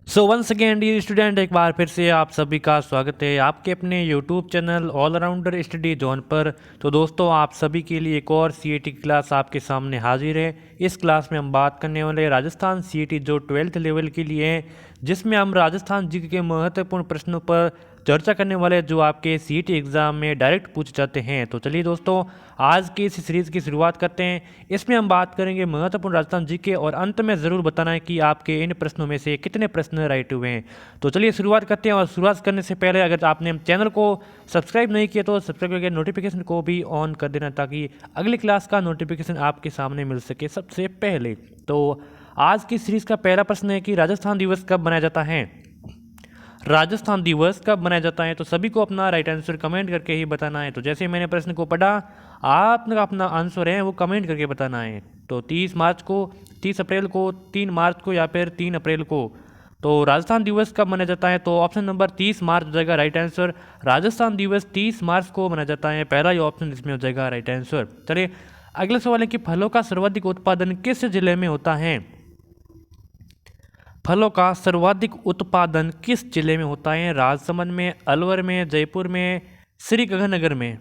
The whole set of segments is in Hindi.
सो वंस अगेन डियर स्टूडेंट, एक बार फिर से आप सभी का स्वागत है आपके अपने YouTube channel Allrounder Study Zone पर। तो दोस्तों, आप सभी के लिए एक और सीईटी की क्लास आपके सामने हाजिर है। इस क्लास में हम बात करने वाले राजस्थान सीईटी जो 12th लेवल के लिए है, जिसमें हम राजस्थान जीके के महत्वपूर्ण प्रश्नों पर चर्चा करने वाले जो आपके सीईटी एग्जाम में डायरेक्ट पूछे जाते हैं। तो चलिए दोस्तों, आज की इस सीरीज़ की शुरुआत करते हैं। इसमें हम बात करेंगे महत्वपूर्ण राजस्थान जीके और अंत में ज़रूर बताना है कि आपके इन प्रश्नों में से कितने प्रश्न राइट हुए हैं। तो चलिए शुरुआत करते हैं। और शुरुआत करने से पहले अगर आपने चैनल को सब्सक्राइब नहीं किया तो सब्सक्राइब करके नोटिफिकेशन को भी ऑन कर देना, ताकि अगली क्लास का नोटिफिकेशन आपके सामने मिल सके सबसे पहले। तो आज की सीरीज़ का पहला प्रश्न है कि राजस्थान दिवस कब मनाया जाता है। राजस्थान दिवस कब मनाया जाता है, तो सभी को अपना राइट आंसर कमेंट करके ही बताना है। तो जैसे मैंने प्रश्न को पढ़ा, आपने अपना आंसर है वो कमेंट करके बताना है। तो 30 मार्च को, 30 अप्रैल को, 3 मार्च को या फिर 3 अप्रैल को। तो राजस्थान दिवस कब मनाया जाता है, तो ऑप्शन नंबर 30 मार्च हो जाएगा राइट आंसर। राजस्थान दिवस 30 मार्च को मनाया जाता है, पहला ही ऑप्शन इसमें हो जाएगा राइट आंसर। चलिए अगले सवाल है कि फलों का सर्वाधिक उत्पादन किस जिले में होता है। फलों का सर्वाधिक उत्पादन किस जिले में होता है। राजसमंद में, अलवर में, जयपुर में, श्री गंगानगर में।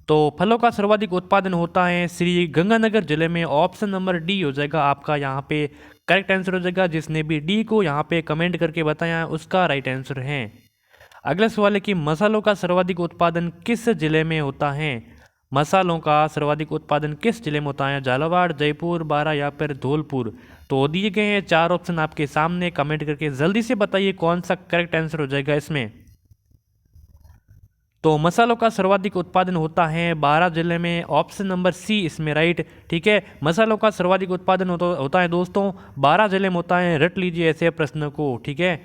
तो फलों का सर्वाधिक उत्पादन होता है श्री गंगानगर जिले में। ऑप्शन नंबर डी हो जाएगा आपका यहाँ पे करेक्ट आंसर हो जाएगा। जिसने भी डी को यहाँ पे कमेंट करके बताया उसका राइट आंसर है। अगला सवाल है कि मसालों का सर्वाधिक उत्पादन किस जिले में होता है। मसालों का सर्वाधिक उत्पादन किस जिले में होता है। झालावाड़, जयपुर, बारां या फिर धौलपुर। तो दिए गए हैं 4 ऑप्शन आपके सामने, कमेंट करके जल्दी से बताइए कौन सा करेक्ट आंसर हो जाएगा इसमें। तो मसालों का सर्वाधिक उत्पादन होता है बारां जिले में, ऑप्शन नंबर सी इसमें राइट। ठीक है, मसालों का सर्वाधिक उत्पादन होता है दोस्तों बारां जिले में होता है। रट लीजिए ऐसे प्रश्न को। ठीक है,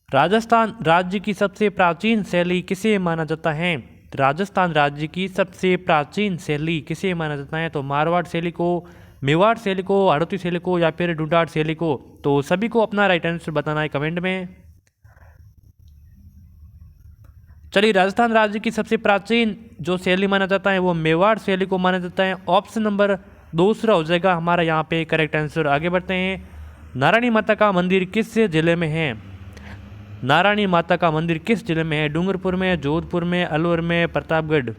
राजस्थान राज्य की सबसे प्राचीन शैली किसे माना जाता है। राजस्थान राज्य की सबसे प्राचीन शैली किसे माना जाता है, तो मारवाड़ शैली को, मेवाड़ शैली को, हाड़ौती शैली को या फिर ढूंढाड़ शैली को। तो सभी को अपना राइट आंसर बताना है कमेंट में। चलिए, राजस्थान राज्य की सबसे प्राचीन जो शैली माना जाता है वो मेवाड़ शैली को माना जाता है। ऑप्शन नंबर दूसरा हो जाएगा हमारा यहाँ पे करेक्ट आंसर। आगे बढ़ते हैं। नारायणी माता का मंदिर किस जिले में है। नारायणी माता का मंदिर किस जिले में है। डूंगरपुर में, जोधपुर में, अलवर में, प्रतापगढ़।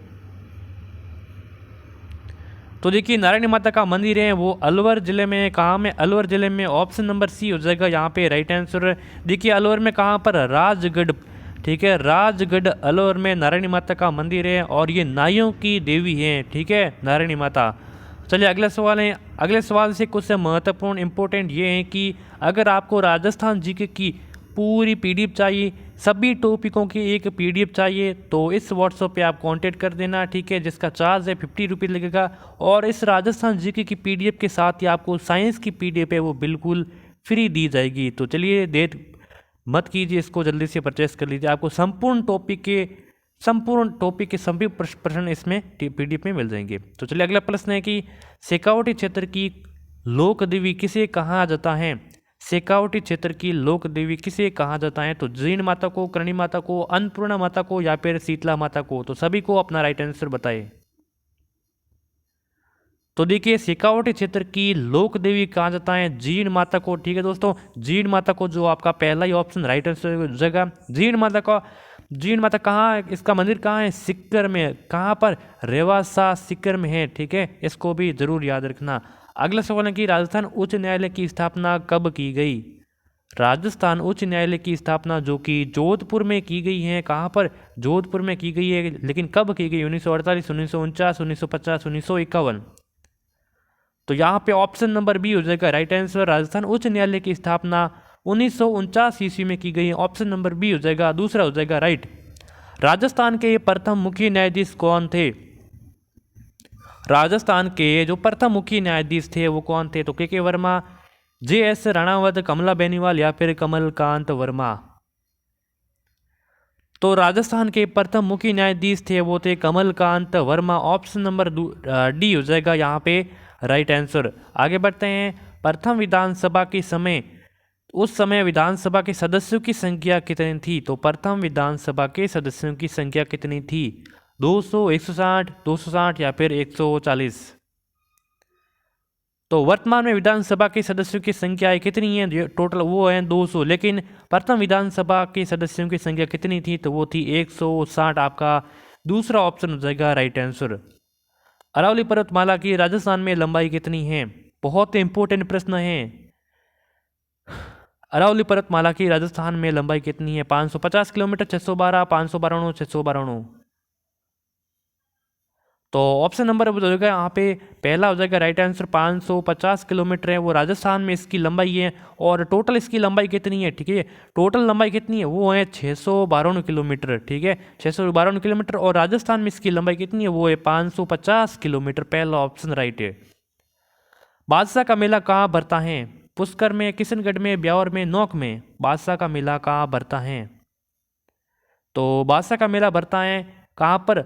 तो देखिए, नारायणी माता का मंदिर है वो अलवर जिले में। कहाँ में, अलवर जिले में। ऑप्शन नंबर सी हो जाएगा यहाँ पे राइट आंसर। देखिए अलवर में कहाँ पर, राजगढ़। ठीक है, राजगढ़ अलवर में नारायणी माता का मंदिर है और ये नाइयों की देवी है। ठीक है, नारायणी माता। चलिए अगला सवाल है। अगले सवाल से कुछ महत्वपूर्ण इंपॉर्टेंट ये है कि अगर आपको राजस्थान जीके की पूरी पीडीएफ चाहिए, सभी टॉपिकों की एक पीडीएफ चाहिए, तो इस व्हाट्सएप पे आप कांटेक्ट कर देना। ठीक है, जिसका चार्ज है 50 रुपीज़ लगेगा। और इस राजस्थान जीके की पीडीएफ के साथ ही आपको साइंस की पीडीएफ है वो बिल्कुल फ्री दी जाएगी। तो चलिए देर मत कीजिए, इसको जल्दी से परचेस कर लीजिए। आपको संपूर्ण टॉपिक के सभी प्रश्न इसमें पीडीएफ में मिल जाएंगे। तो चलिए अगला प्रश्न है कि शेखावटी क्षेत्र की लोक देवी किसे कहा जाता है। शेखावटी क्षेत्र की लोक देवी किसे कहा जाता है, तो जीण माता को, करणी माता को, अन्नपूर्णा माता को या फिर शीतला माता को। तो सभी को अपना राइट आंसर बताएं। तो देखिए, शेखावटी क्षेत्र की लोक देवी कहा जाता है जीण माता को। ठीक है दोस्तों, जीण माता को जो आपका पहला ही ऑप्शन राइट आंसर हो जाएगा। जीण माता कहाँ है, इसका मंदिर कहाँ है, सीकर में। कहाँ पर, रेवासा सीकर में है। ठीक है, इसको भी जरूर याद रखना। अगला सवाल है कि राजस्थान उच्च न्यायालय की स्थापना कब की गई। राजस्थान उच्च न्यायालय की स्थापना जो कि जोधपुर में की गई है। कहाँ पर, जोधपुर में की गई है, लेकिन कब की गई, 1948, 1949, 1950, 1951। तो यहाँ पे ऑप्शन नंबर बी हो जाएगा राइट आंसर। राजस्थान उच्च न्यायालय की स्थापना 1949 ईस्वी में की गई। ऑप्शन नंबर बी हो जाएगा, दूसरा हो जाएगा राइट। राजस्थान के प्रथम मुख्य न्यायाधीश कौन थे। राजस्थान के जो प्रथम मुख्य न्यायाधीश थे वो कौन थे, तो के वर्मा, जे.एस. राणावत, कमला बेनीवाल या फिर कमलकांत वर्मा। तो राजस्थान के प्रथम मुख्य न्यायाधीश थे वो थे Kamalkant Verma. Option number D हो जाएगा यहाँ पे राइट आंसर। आगे बढ़ते हैं। प्रथम विधानसभा के समय, उस समय विधानसभा के सदस्यों की संख्या कितनी थी, तो प्रथम विधानसभा के सदस्यों की संख्या कितनी थी, 200, 160, 260 या फिर 140। तो वर्तमान में विधानसभा के सदस्यों की संख्या कितनी है, टोटल वो है 200, लेकिन प्रथम विधानसभा के सदस्यों की संख्या कितनी थी, तो वो थी 160। आपका दूसरा ऑप्शन हो जाएगा राइट आंसर। अरावली पर्वतमाला की राजस्थान में लंबाई कितनी है, बहुत इंपॉर्टेंट प्रश्न है। अरावली पर्वतमाला की राजस्थान में लंबाई कितनी है, 550 किलोमीटर, 612, 592, 692। तो ऑप्शन नंबर हो जाएगा यहाँ पे पहला हो जाएगा राइट आंसर, 550 किलोमीटर है वो राजस्थान में इसकी लंबाई है। और टोटल इसकी लंबाई कितनी है, ठीक है, टोटल लंबाई कितनी है, वो है 652 किलोमीटर, ठीक है, 652 किलोमीटर। और राजस्थान में इसकी लंबाई कितनी है, वो है 550 किलोमीटर। पहला ऑप्शन राइट है। बादशाह का मेला कहाँ भरता है, पुष्कर में, किशनगढ़ में, ब्यावर में, नौक में। बादशाह का मेला कहाँ भरता है, तो बादशाह का मेला भरता है कहाँ पर,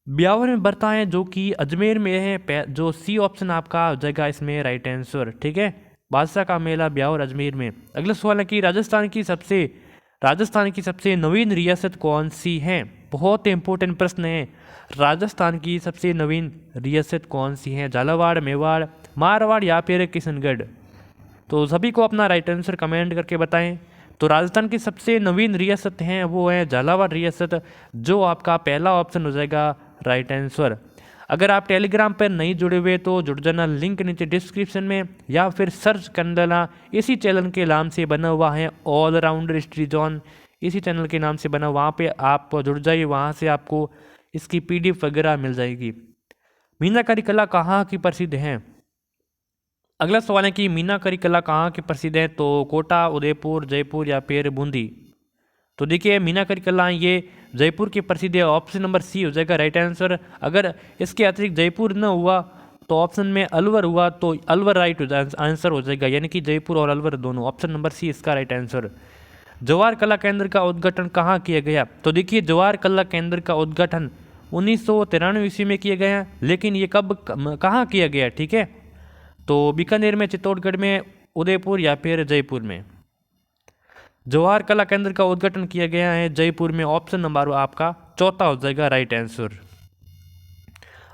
ब्यावर में भरता है, जो कि अजमेर में है। जो सी ऑप्शन आपका हो जाएगा इसमें राइट आंसर, ठीक है, बादशाह का मेला ब्यावर अजमेर में। अगला सवाल है कि राजस्थान की सबसे नवीन रियासत कौन सी है, बहुत इंपॉर्टेंट प्रश्न है। राजस्थान की सबसे नवीन रियासत कौन सी है, झालावाड़, मेवाड़, मारवाड़ या फिर किशनगढ़। तो सभी को अपना राइट आंसर कमेंट करके बताएं। तो राजस्थान की सबसे नवीन रियासत हैं वो है झालावाड़ रियासत, जो आपका पहला ऑप्शन हो जाएगा राइट आंसर। अगर आप टेलीग्राम पर नहीं जुड़े हुए तो जुड़ जाना, लिंक नीचे डिस्क्रिप्शन में, या फिर सर्च कर लेना, इसी चैनल के नाम से बना हुआ है ऑलराउंडर हिस्ट्री जोन, इसी चैनल के नाम से बना, वहाँ पे आप जुड़ जाइए, वहाँ से आपको इसकी PDF वगैरह मिल जाएगी। मीनाकारी कला कहाँ की प्रसिद्ध है। अगला सवाल है कि मीनाकारी कला कहाँ की प्रसिद्ध है, तो कोटा, उदयपुर, जयपुर या फिर बूंदी। तो देखिए मीनाकारी कला ये जयपुर की प्रसिद्ध है, ऑप्शन नंबर सी हो जाएगा राइट आंसर। अगर इसके अतिरिक्त जयपुर न हुआ तो ऑप्शन में अलवर हुआ, तो अलवर राइट आंसर हो जाएगा, यानी कि जयपुर और अलवर दोनों। ऑप्शन नंबर सी इसका राइट आंसर। जवाहर कला केंद्र का उद्घाटन कहाँ किया गया, तो देखिए जवाहर कला केंद्र का उद्घाटन 1993 ईस्वी में किया गया, लेकिन ये कहाँ किया गया, ठीक है, तो बीकानेर में, चित्तौड़गढ़ में, उदयपुर या फिर जयपुर में। जवाहर कला केंद्र का उद्घाटन किया गया है जयपुर में। ऑप्शन नंबर आपका चौथा हो जाएगा राइट आंसर।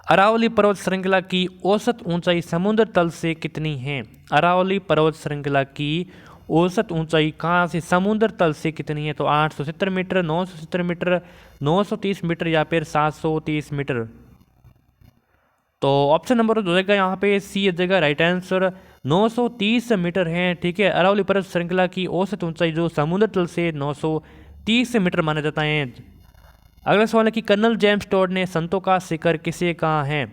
अरावली पर्वत श्रृंखला की औसत ऊंचाई समुद्र तल से कितनी है, अरावली पर्वत श्रृंखला की औसत ऊंचाई कहाँ से, समुद्र तल से कितनी है, तो 870 मीटर, 970 मीटर, 930 मीटर या फिर 730 मीटर। तो ऑप्शन नंबर हो जाएगा यहाँ पे सी हो जाएगा राइट आंसर, 930 मीटर है, ठीक है। अरावली पर्वत श्रृंखला की औसत ऊंचाई जो समुद्र तल से 930 मीटर माना जाता है। अगला सवाल है कि कर्नल जेम्स टॉड ने संतों का शिखर किसे कहा है,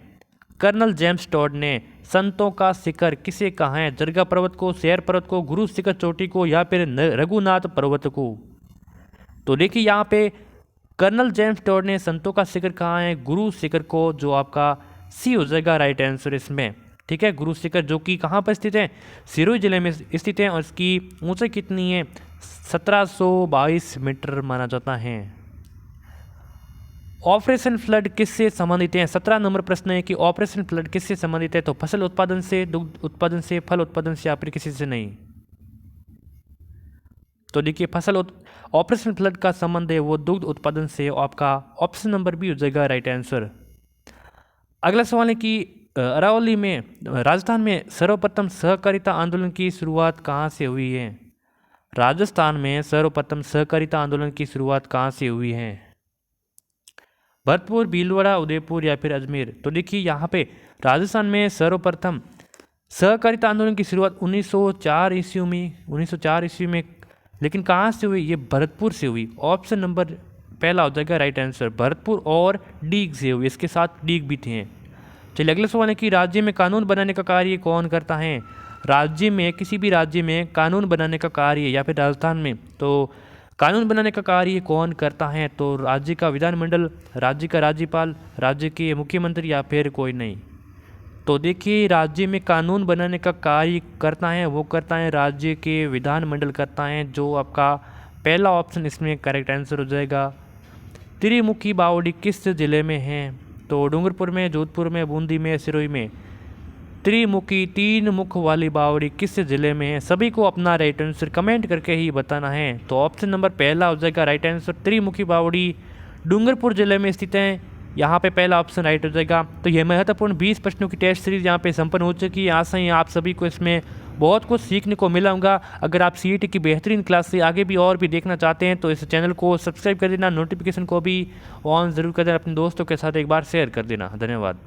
कर्नल जेम्स टॉड ने संतों का शिखर किसे कहा है, जरगा पर्वत को, शेर पर्वत को, गुरु शिखर चोटी को या फिर रघुनाथ पर्वत को। तो देखिए यहाँ पे कर्नल जेम्स टॉड ने संतों का शिखर कहा है गुरु शिखर को, जो आपका सी हो जाएगा राइट आंसर इसमें, ठीक है। गुरु शिखर जो कि कहाँ पर स्थित है, सिरोही जिले में स्थित है, और इसकी ऊंचाई कितनी है, 1722 मीटर माना जाता है। ऑपरेशन फ्लड किससे संबंधित है, 17 नंबर प्रश्न है कि ऑपरेशन फ्लड किससे संबंधित है, तो फसल उत्पादन से, दुग्ध उत्पादन से, फल उत्पादन से या फिर किसी से नहीं। तो देखिए ऑपरेशन फ्लड का संबंध है वो दुग्ध उत्पादन से, आपका ऑप्शन नंबर बी हो जाएगा राइट आंसर। अगला सवाल है कि अरावली में, राजस्थान में सर्वप्रथम सहकारिता आंदोलन की शुरुआत कहाँ से हुई है, राजस्थान में सर्वप्रथम सहकारिता आंदोलन की शुरुआत कहाँ से हुई है, भरतपुर, भीलवाड़ा, उदयपुर या फिर अजमेर। तो देखिए यहाँ पे राजस्थान में सर्वप्रथम सहकारिता आंदोलन की शुरुआत 1904 ईस्वी में, लेकिन कहाँ से हुई, ये भरतपुर से हुई। ऑप्शन नंबर पहला हो जाएगा राइट आंसर, भरतपुर और डीग से हुई, इसके साथ डीग भी थे। चलिए अगला सवाल है कि राज्य में कानून बनाने का कार्य कौन करता है, राज्य में, किसी भी राज्य में कानून बनाने का कार्य या फिर राजस्थान में, तो कानून बनाने का कार्य कौन करता है, तो राज्य का विधानमंडल, राज्य का राज्यपाल, राज्य के मुख्यमंत्री या फिर कोई नहीं। तो देखिए राज्य में कानून बनाने का कार्य करता है वो करता है राज्य के विधानमंडल करता है, जो आपका पहला ऑप्शन इसमें करेक्ट आंसर हो जाएगा। त्रिमुखी बावड़ी किस जिले में है, तो डूंगरपुर में, जोधपुर में, बूंदी में, सिरोही में। त्रिमुखी, 3 मुख वाली बावड़ी किस जिले में है, सभी को अपना राइट आंसर कमेंट करके ही बताना है। तो ऑप्शन नंबर पहला हो जाएगा राइट आंसर, त्रिमुखी बावड़ी डूंगरपुर जिले में स्थित है, यहाँ पे पहला ऑप्शन राइट हो जाएगा। तो ये महत्वपूर्ण 20 प्रश्नों की टेस्ट सीरीज़ यहाँ पे संपन्न हो चुकी है। आशा ही आप सभी को इसमें बहुत कुछ सीखने को मिला होगा। अगर आप सीईटी की बेहतरीन क्लास से आगे भी और भी देखना चाहते हैं तो इस चैनल को सब्सक्राइब कर देना, नोटिफिकेशन को भी ऑन ज़रूर कर देना, अपने दोस्तों के साथ एक बार शेयर कर देना। धन्यवाद।